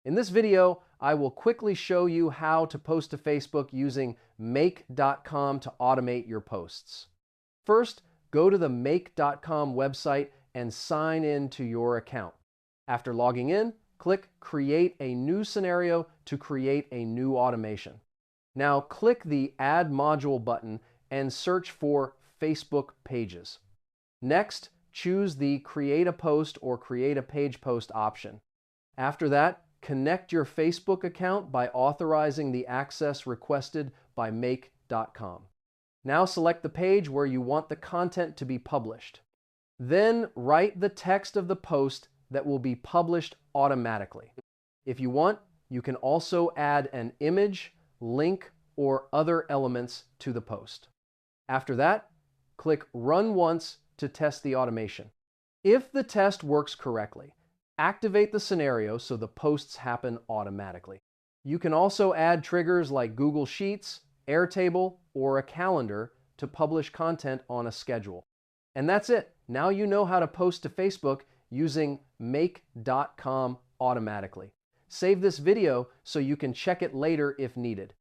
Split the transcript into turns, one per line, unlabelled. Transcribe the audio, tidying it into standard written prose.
In this video, I will quickly show you how to post to Facebook using make.com to automate your posts. First, go to the make.com website and sign in to your account. After logging in, click Create a New Scenario to create a new automation. Now click the Add Module button and search for Facebook Pages. Next, choose the Create a Post or Create a Page Post option. After that, connect your Facebook account by authorizing the access requested by make.com. Now select the page where you want the content to be published. Then write the text of the post that will be published automatically. If you want, you can also add an image, link, or other elements to the post. After that, click Run Once to test the automation. If the test works correctly, activate the scenario so the posts happen automatically. You can also add triggers like Google Sheets, Airtable, or a calendar to publish content on a schedule. And that's it. Now you know how to post to Facebook using make.com automatically. Save this video so you can check it later if needed.